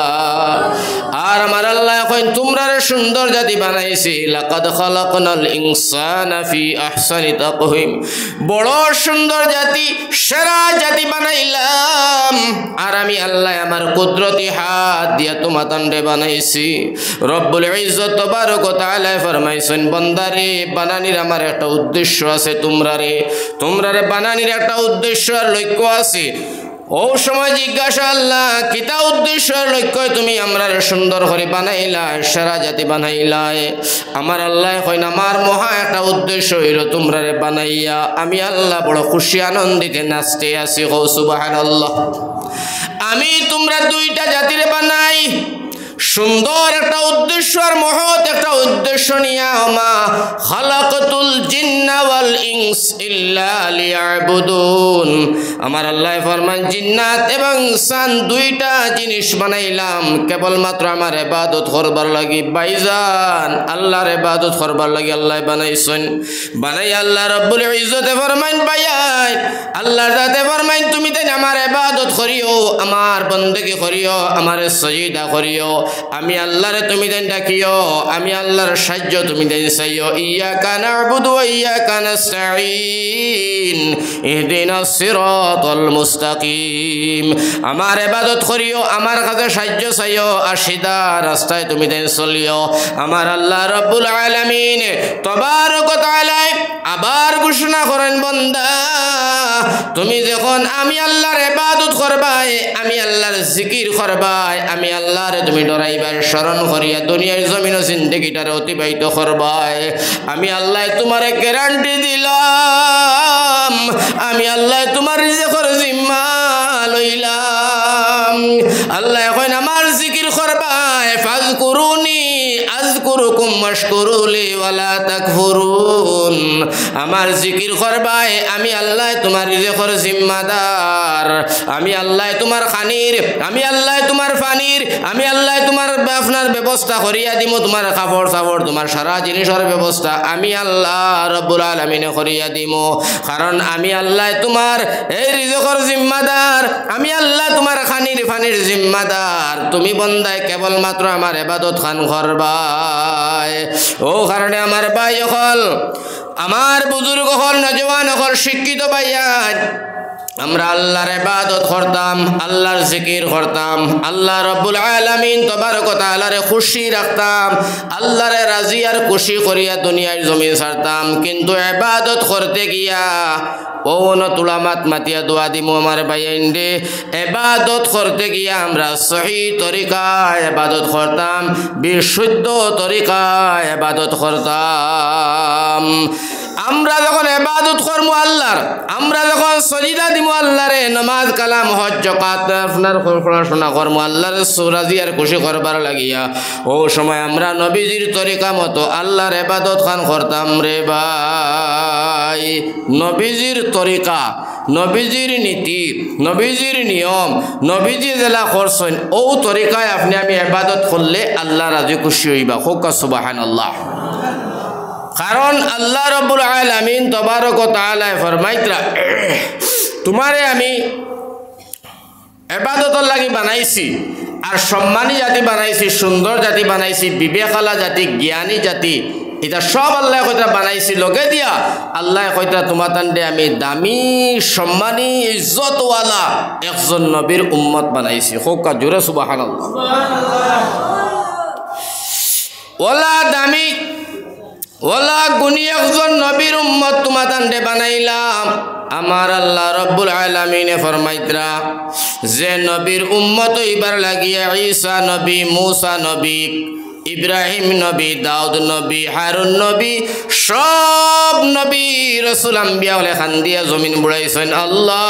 আর আমার আল্লাহ কইন তোমরা সুন্দর জাতি বানাইছি লাকাদ খালাকনাল ইনসানা ফি আহসানি তাকওয়িম বড় সুন্দর জাতি সেরা জাতি বানাইলাম আর আমি আল্লাহ আমার কুদরতি হাত দিয়া তোমাদের বানাইছি রব্বুল ইজ্জত তবারক ওয়া তাআলা ফরমাইছেন বান্দারে বানানির আমার একটা উদ্দেশ্য আছে তোমরারে বানানির একটা উদ্দেশ্য আর লক্ষ্য আছে ও সময় জিজ্ঞাসা আল্লাহ কিতা উদ্দেশ্য আর লক্ষ্য তুমি আমরা সুন্দর করে বানাইলা সারা জাতি বানাইলা আমার আল্লাহ কইন আমার মহা একটা উদ্দেশ্য হইল তোমরারে বানাইয়া আমি আল্লাহ বড় খুশি আনন্দিতে নাচতে আছি কও সুবহানাল্লাহ আমি তোমরা দুইটা জাতিরে বানাই সুন্দর একটা উদ্দেশ্য আর মহৎ একটা উদ্দেশ্য নিয়া মা খালাকাতুল জিন্না ওয়াল ইনস ইল্লা লিয়াবুদুন আমার আল্লাহ ফরমান জিন্নাত এবং ইনসান দুইটা জিনিস বানাইলাম কেবলমাত্র আমার ইবাদত করবার লাগি ভাইজান আল্লাহর ইবাদত করবার লাগি আল্লাহ বানাইছেন বানাই আল্লাহ রাব্বুল ইজ্জতে ফরমান ভাইয়াই আল্লাহ জাতে ফরমান তুমি তাই আমার ইবাদত করিও আমার বندگی করিও আমার সাজদা করিও আমি আল্লাহরে তুমি দেন ডাকিও, আমি আল্লাহর সাহায্য তুমি দেন চাইও। ইয়াকা না'বুদু ওয়া ইয়াকা নাস্তাঈন ইহদিনাস সিরাতাল মুস্তাকিম। আমার ইবাদত করিও, আমার কাছে সাহায্য চাইও, আর সিধা রাস্তায় তুমি দেন চলিও। আমার আল্লাহ রাব্বুল আলামিন তাবারক ওয়া তাআলা আবার ঘোষণা করেন, বান্দা তুমি যখন আমি আল্লাহর ইবাদত করবাই, আমি আল্লাহর জিকির করবাই, আমি আল্লাহরে তুমি ডরাইবার স্মরণ করিয়া দুনিয়ার জমিন ও জিন্দেগিটারে অতিবাহিত করবাই, আমি আল্লাহ তোমারে গ্যারান্টি দিলাম, আমি আল্লাহ তোমার রিজিকের জিম্মা লইলাম। আল্লাহ এখন আমার জিকির করবাই, ফাযকুরুনি আযকুরুকুম ওয়াশকুরুলি ওয়ালা তাকফুরুন। আমার জিকির করবাই, আমি আল্লাহ তোমার রিজিকের জিম্মাদার, আমি আল্লাহ তোমার খানির, আমি আল্লাহ তোমার পানির, আমি আল্লাহ তোমার আপনার ব্যবস্থা করিয়া দিমু, তোমার কাপড় চাপড় তোমার সারা জিনিসের ব্যবস্থা আমি আল্লাহ রব্বুল আলামিনে করিয়া দিমু। কারণ আমি আল্লাহ তোমার এই রিজিকের জিম্মাদার, আমি আল্লাহ তোমার খানির পানির জিম্মাদার। তুমি বন্দায় কেবলমাত্র আমার ইবাদত খান করবাই। ও কারণে আমার ভাই হল, আমার বুজুর্গ হল, নজওয়ান হল, শিক্ষিত ভাইয়ান, আমরা আল্লাহর ইবাদত করতাম, আল্লাহর জিকির করতাম, আল্লাহ রাব্বুল আলামিন তাবারক ওয়া তাআলারে খুশি রাখতাম, আল্লাহরে রাজি আর খুশি করিয়া দুনিয়ার জমিন ছাড়তাম। কিন্তু ইবাদত করতে গিয়া ওন তুলামাত মাতিয়া দোয়া দিমু আমার ভাইয়ান রে, ইবাদত করতে গিয়া আমরা সহি তরিকায় ইবাদত করতাম, বিশুদ্ধ তরিকায় ইবাদত করতাম। আমরা যখন ইবাদত করবো আল্লাহর, আমরা যখন সজিদা দিব আল্লাহরে, নামাজ কালাম হজ যাকাত আপনার পড়াশোনা করবো আল্লাহর রাজি আর খুশি করবার লাগিয়া, ও সময় আমরা নবীজির তরিকা মতো আল্লাহর ইবাদত খান করতাম রে ভাই। নবীজির তরিকা, নবীজির নীতি, নবীজির নিয়ম, নবীজি জেলা করছেন, ও তরিকায় আপনি আমি ইবাদত করলে আল্লাহ রাজি খুশি হইবা। হোক সুবহানাল্লাহ। কারণ আল্লাহ রাব্বুল আলামিন তাবারক ওয়া তাআলা ফরমাইতরা, তোমারে আমি ইবাদতের লাগি বানাইছি, আর সম্মানী জাতি বানাইছি, সুন্দর জাতি বানাইছি, বিবেকালা জাতি, জ্ঞানী জাতি, এটা সব আল্লাহ কইতা বানাইছি। লগে দিয়া আল্লাহ কইতা তোমার তান্ডে আমি দামি সম্মানী ইজ্জতওয়ালা একজন নবীর উম্মত বানাইছি। হোক জোরে সুবহানাল্লাহ। ওলা দামি ওলা গুনি একজন নবীর উম্মত তোমার তান্ডে বানাইলাম। আমার আল্লাহ রব্বুল আলামিনে ফরমাইতরা, যে নবীর উম্মত হইবার লাগিয়া ঈসা নবী, মূসা নবী, ইব্রাহিম নবী, দাউদ নবী, হারুন নবী, সব নবী রাসূল আম্বিয়া ওলে খান দিয়া জমিন বুড়াইছেন। আল্লাহ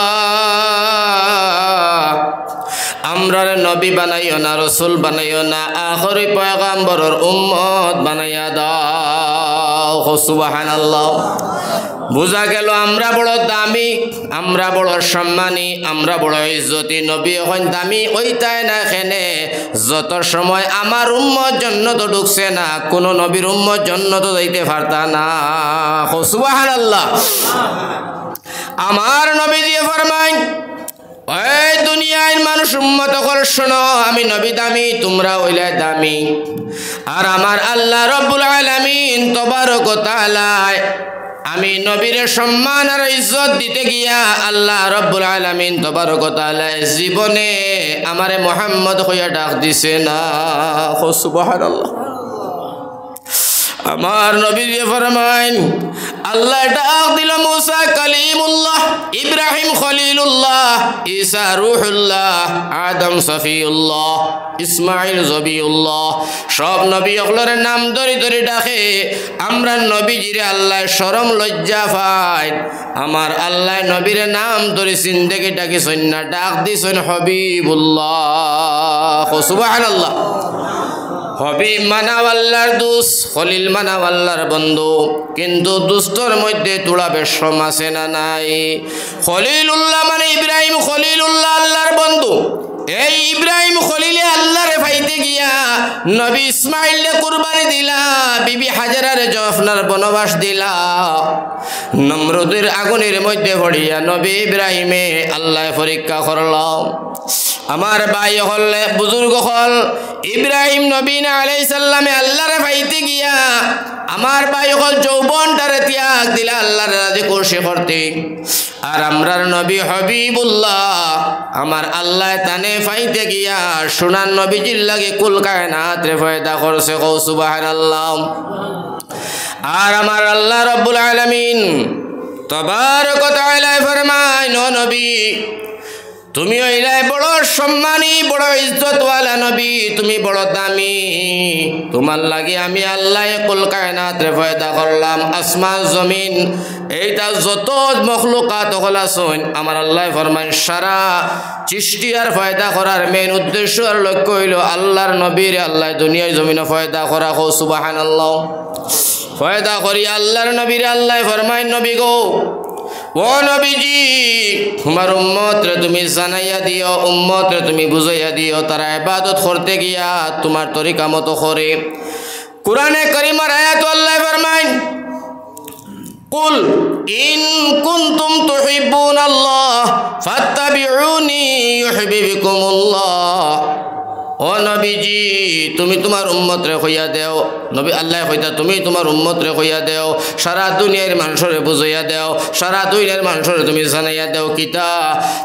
আমরা নবী বানাইও না, রসুল বানাইও না, আখরি পয়গাম্বরের উম্মত বানাইয়া দাও। সুবহানাল্লাহ। বোঝা গেল আমরা বড় দামি, আমরা বড় সম্মানী, আমরা বড় ইজ্জতি। নবী এখন দামি ওইটাই না খেনে, যত সময় আমার উম্মত জান্নাত ঢুকছে না, কোন নবীর উম্মত জান্নাত যাইতে পারতা না। সুবহানাল্লাহ। আমার নবী দিয়ে ফরমায়, এই দুনিয়ার মানুষ উম্মত কর, শোনো আমি নবী দামি, তোমরা হইলে দামি। আর আমার আল্লাহ রব্বুল আলামিন তাবারক ওয়া তাআলা আমি নবীর সম্মান আর ইজ্জত দিতে গিয়া আল্লাহ রব্বুল আলামিন তাবারক ওয়া তাআলা জীবনে আমারে মুহাম্মদ কইয়া ডাক দিছে না। সুবহানাল্লাহ। আমার নবী ফরমাইন, আল্লাহ ডাক দিল মুসা কালিমুল্লাহ, ইব্রাহিম খলিলুল্লাহ, ঈসা রূহুল্লাহ, আদম সফিউল্লাহ, ইসমাইল জবিউল্লাহ, সব নবী অগলের নাম ধরে ধরে ডাকে। আমরা নবীজিরে আল্লাহ শরম লজ্জা পাই, আমার আল্লাহ নবীর নাম ধরে জিন্দেগি ডাকিছেন না, ডাক দিছেন হবিবুল্লাহ। সুবহানাল্লাহ। হবিব মানাও আল্লাহর দুস, খলিল মানাও আল্লাহর বন্ধু। কিন্তু দুস্তর মধ্যে তোলা বেশম আছে না নাই? খলিলুল্লাহ মানে ইব্রাহিম খলিলুল্লাহ আল্লাহর বন্ধু। এই ইব্রাহিম খলিলে আল্লাহরে পাইতে গিয়া নবী ইসমাইলে কুরবানি দিলা, বিবি হাজারারে জফনার বনবাস দিলা, নমরুদের আগুনের মধ্যে পড়িয়া নবী ইব্রাহিমে আল্লাহ পরীক্ষা করল। আমার ভাই হল বুজুর্গ হল ইব্রাহিম নবী আলাইহিস সালামে আল্লাহরে পাইতে গিয়া আমার ভাই হল যৌবনটারে ত্যাগ দিলা আল্লাহর রাজি খুশি করতে। আর আমরার নবী হাবিবুল্লাহ আমার আল্লাহ তানে পাইতে গিয়া সোনার নবীজির লাগে কুল কায়নাত রে পয়দা করছে কও সুবহানাল্লাহ। আর আমার আল্লাহ রাব্বুল আলামিন তাবারক ওয়া তাআলা ফরমায় নবী তুমি হইলে বড় সম্মানী বড় ইজ্জতওয়ালা নবী, তুমি বড় দামি, তোমার লাগে আমি আল্লাহ কুল কায়নাত রে পয়দা করলাম। আসমান জমিন এইটা যত মখলুকাত হল আছেন আমার আল্লাহ ফরমান সারা সৃষ্টি আর পয়দা করার মেন উদ্দেশ্য আর লক্ষ্য হইল আল্লাহর নবীর আল্লাহ দুনিয়ায় জমিনে পয়দা করা। কও সুবহানাল্লাহ। পয়দা করি আল্লাহর নবীর আল্লাহ ফরমায় নবী গো ও নবীজি তোমার উম্মত রে তুমি জানাইয়া দিও, উম্মত রে তুমি বুঝাইয়া দিও তারা ইবাদত করতে গিয়া তোমার তরিকা মতো করে। কুরআনে কারীমের আয়াত আল্লাহ ফরমায় কুল ইন কুনতুম তুহিব্বুনাল্লাহ ফাত্তাবিউনি ইউহিব্বুকুমুল্লাহ। ও নবীজি তুমি তোমার উম্মত রে কইয়া দেও, নবী আল্লাহ কইতা তুমি তোমার উম্মত রে কইয়া দেও, সারা দুনিয়ার মানুষরে বুঝাইয়া দেও, সারা দুনিয়ার মানুষরে তুমি জানাইয়া দেও কিতা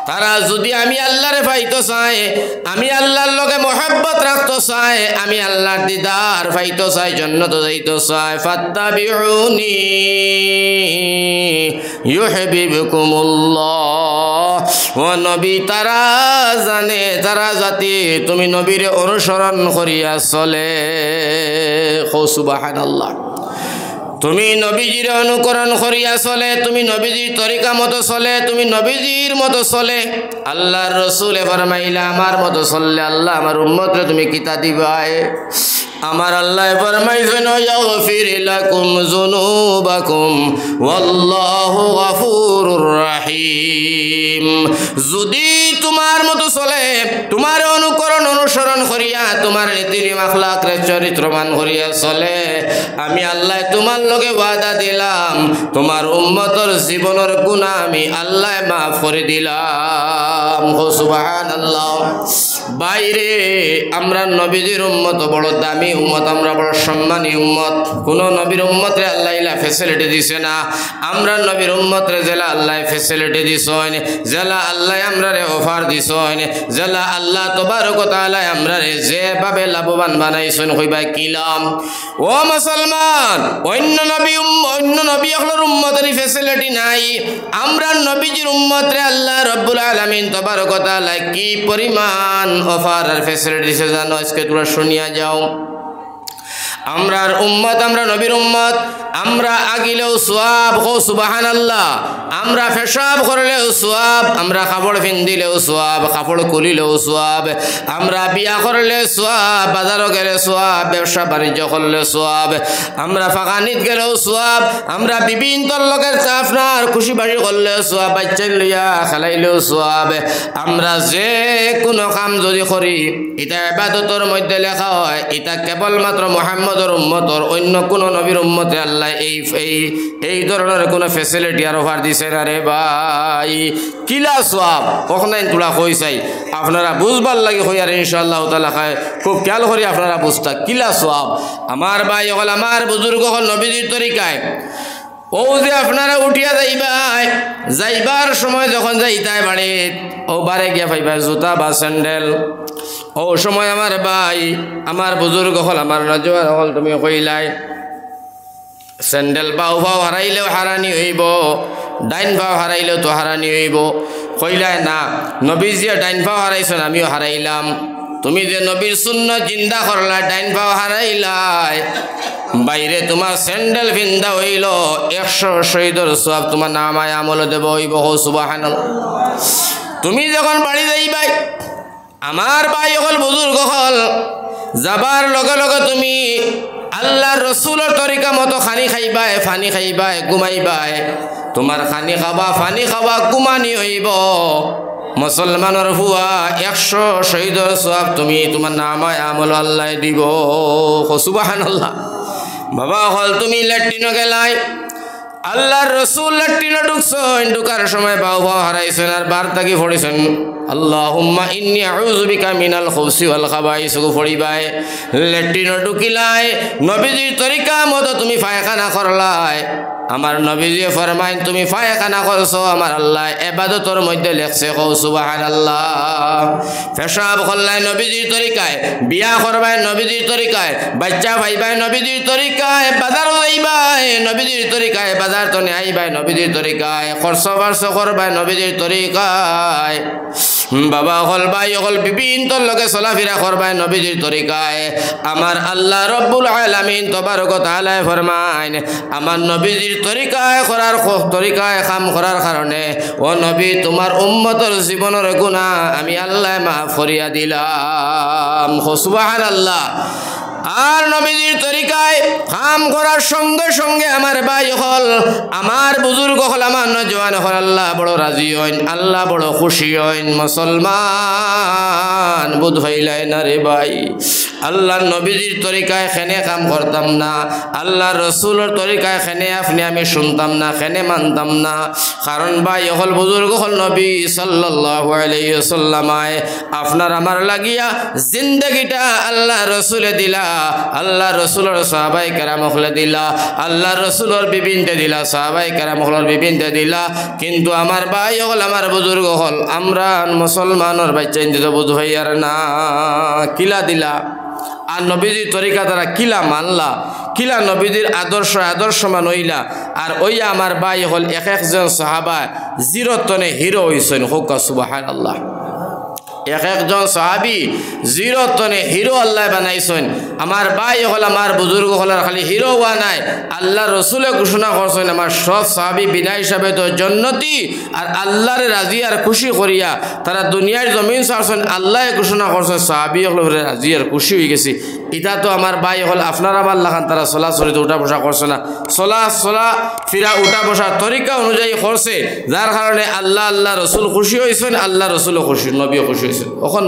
তারা যদি আমি আল্লাহরে পাইতো চায়, আমি আল্লাহর লগে মহব্বত রাখতো চায়, আমি আল্লাহর দিদার পাইতো চাই, জান্নাত যাইতো চায়, ফাত্তাবিউনি ইউহিব্বুকুমুল্লাহ। ও নবী তারা জানে তারা জাতি তুমি নবীর অনুসরণ করিয়া চলে। সুবহানাল্লাহ। তুমি নবীজির অনুকরণ করিয়া চলে, তুমি নবীজির তরিকা মতো চলে, তুমি নবীজির মতো চলে। আল্লাহর রাসূলে ফরমাইলা আমার মতো চললে আল্লাহ আমার উম্মতরে তুমি কিতা দিবাই। আমার আল্লাহ ফরমাইছেন ইয়াগফির লাকুম যুনুবাকুম ওয়াল্লাহু গফুরুর রহিম। যদি তোমার মতো চলে, তোমার অনুকরণ অনুসরণ করিয়া তোমার নীতি আখলাক রে চরিত্রমান করিয়া চলে, আমি আল্লাহ তোমার লগে ওয়াদা দিলাম তোমার উম্মতর জীবনের গুনাহ আমি আল্লাহ মাফ করে দিলাম। সুবহানাল্লাহ। বাইরে আমরা নবীজির উম্মত বড় দামি উম্মত, আমরা বড় সম্মানী উম্মত। কোন নবীর উম্মতরে আল্লাহ ইলা ফ্যাসিলিটি দিছে না, আমরা নবীর উম্মতরে জেলা আল্লাহ ফ্যাসিলিটি দিছেন, জেলা আল্লাহ আমরারে অফার দিছেন, জেলা আল্লাহ তাবারক ওয়া তাআলা আমরারে যেভাবে লাভবান বানাইছেন কইবা কিলাম। ও মুসলমান অন্য নবী হলোর উম্মতের ফ্যাসিলিটি নাই, আমরা নবীজির উম্মতরে আল্লাহ রাব্বুল আলামিন তাবারক ওয়া তাআলা কি পরিমাণ অফার আর ফ্যাসিলিটি দিছে জানো? আজকে তোমরা শুনিয়া যাও। আমরার উম্মত, আমরা নবীর উম্মত, আমরা আগিলেও সোয়াব। হো সুবহানাল্লাহ। আমরা পেশাব করলেও সোয়াব, আমরা কাপড় পিন্ধিলেও সোয়াব, কাপড় খুলিলেও সোয়াব, আমরা বিয়া করলে সোয়াব, বাজারও গেলে সোয়াব, ব্যবসা বাণিজ্য করলে সোয়াব, আমরা ফাঁকানিত গেলেও সোয়াব, আমরা বিভিন্ন লোকের আপনার খুশি বাসি করলেও সোয়াব, বাচ্চা লইয়া খেলাইলেও সোয়াব। আমরা যে কোনো কাম যদি করি এটা ইবাদতের মধ্যে লেখা হয়, এটা কেবলমাত্র মুহাম্মদের উম্মতর, অন্য কোন নবীর উম্মতে আল্লাহ এই ধরনের কোনো ফ্যাসিলিটি আর অফার দিছে না রে ভাই। কিলা সোয়াব কখন তোলা কই চাই আপনারা বুঝবার লাগে হই আর ইনশাআল্লাহ তাআলা খায় খুব খেয়াল করি আপনারা বুঝতা কিলা সোয়াব। আমার ভাই হল আমার বুজুর্গ হল নবীজির তরিকায় ও যে আপনারা উঠিয়া যাইবার সময় যখন যাইতাই বাড়ি ও বারে গিয়া পাইবা জুতা বা স্যান্ডেল। ও সময় আমার ভাই আমার বুজুর্গ হল আমার নজওয়ান হল তুমি কইলাই স্যান্ডেল বাউ হারাইলেও হারানি হইব, ডাইন পাও হারাইলেও তো হারানি হইব। কইলাই না নবীজিয়া ডাইন পাও হারাইছেন আমিও হারাইলাম, তুমি যে নবীর সুন্নাত জিন্দা করলা ডাইন পাও হারাইলাই, বাইরে তোমার স্যান্ডেল ভিন্দা হইল 100 শহীদের সওয়াব তোমার নামায় আমল দেব হইব। সুবহানাল্লাহ। তুমি যখন বাড়ি যাইবাই আমার ভাই হল বুজুর্গ হল যাবার লগে লগে তুমি আল্লাহর রসুলের তরিকা মতো খানি খাইবাই, ফানি খাইবাই, ঘুমাইবাই। তোমার খানি খাবা, ফানি খাবা, ঘুমানি হইব। মুসলমানের হুয়া 100 শহীদের সওয়াব তুমি তোমার নামায় আমল আল্লাহ দিব। সুবহানাল্লাহ। বাবা হল তুমি ল্যাট্রিনে গেলাই, আল্লাহর রাসূল লেট্রিনে ঢুকছেন, ঢুকার সময় বাউ বাউ হারাইছেন আর বার তাকি পড়েছেন আল্লাহুম্মা ইন্নী আউযু বিকা মিনাল খুবসি ওয়াল খাবাইস গো পড়িবাই। লেট্রিনে ঢুকিলাই নবীজির তরিকা মতো তুমি পায়খানা করলাই। আমার নবীজি ফরমাইন তুমি পায়খানা করছো, আমার আল্লাহ ইবাদতের মধ্যে লেখছে, কও সুবহানাল্লাহ। পেশাব করলাই নবীজির তরিকায়, বিয়া করবাই নবীজির তরিকায়, বাচ্চা ভাইবাই নবীজির তরিকায়, বাজার যাইবাই নবীজির তরিকায়, বাজার তো আইবাই নবীজির তরিকায়, খরচ বার্চ করবাই নবীজির তরিকায়, বাবা হল ভাই হল বিভিন্ন লোকে চলাফেরা করবাই নবীজির তরিকায়। আমার আল্লাহ রব্বুল আলামিন তবারক ওয়া তাআলা ফরমাইন আমার নবীজির তরিকায় করার তরিকায় কাম করার কারণে ও নবী তোমার উম্মতের জীবনের গুনাহ আমি আল্লাহ মাফ করিয়া দিলাম। সুবহানাল্লাহ। আর নবীজির তরিকায় কাম করার সঙ্গে সঙ্গে আমার ভাই হল, আমার বুজুর্গ হল, আমার নজওয়ান হল, আল্লাহ বড় রাজি হইন, আল্লাহ বড় খুশি হইন। মুসলমান বুধ হইলাই না রে ভাই, আল্লাহ নবীজির তরিকায় খেনে কাম করতাম না, আল্লাহ রসুলের তরিকায় খেনে আপনি আমি শুনতাম না, খেনে মানতাম না। কারণ ভাই হল বুজুর্গ হল নবী সাল্লাল্লাহু আলাইহি ওয়াসাল্লামায় আপনার আমার লাগিয়া জিন্দগিটা আল্লাহ রসুলে দিলা, আল্লাহ রসুলের সাহাবায়ে কেরাম হলে দিলা, আল্লাহ রসুলের বিবিনতে দিলা, সাহাবায়ে কেরাম হলের বিবিনতে দিলা। কিন্তু আমার ভাই হল, আমার বুজুর্গ হল, আমরা মুসলমানের বাচ্চা দিতে বুঝ হইয়ার না, কিলা দিলা। আর নবীজির তরিকা তারা কিলা মানলা, কিলা নবীজির আদর্শ মানইলা। আর ওইয়া আমার ভাই হল এক একজন সাহাবা জিরতনে হিরো হইছেন, হোক সুবহানাল্লাহ। এক একজন সাহাবি জিরতনে হিরো আল্লাহ বানাইছেন। আমার ভাই হল, আমার বুজুর্গ হলার খালি হিরো হওয়া নাই, আল্লাহ রসুলে ঘোষণা করছেন আমার সব সাহাবি বিনা হিসাবে তো জন্নতি। আর আল্লাহরে রাজি আর খুশি করিয়া তারা দুনিয়ার জমিন ছাড়ছেন, আল্লাহ ঘোষণা করছেন সাহাবি হল রাজি আর খুশি হয়ে গেছি। এটা তো আমার ভাই হল আপনার আমার লাগান তারা চলাচলিতে উঠা বসা করছে না, চলা ফিরা উঠা বসার তরিকা অনুযায়ী করছে, যার কারণে আল্লাহ রসুল খুশি হয়েছেন, আল্লাহ রসুলও খুশি, নবীও খুশি হয়েছেন। এখন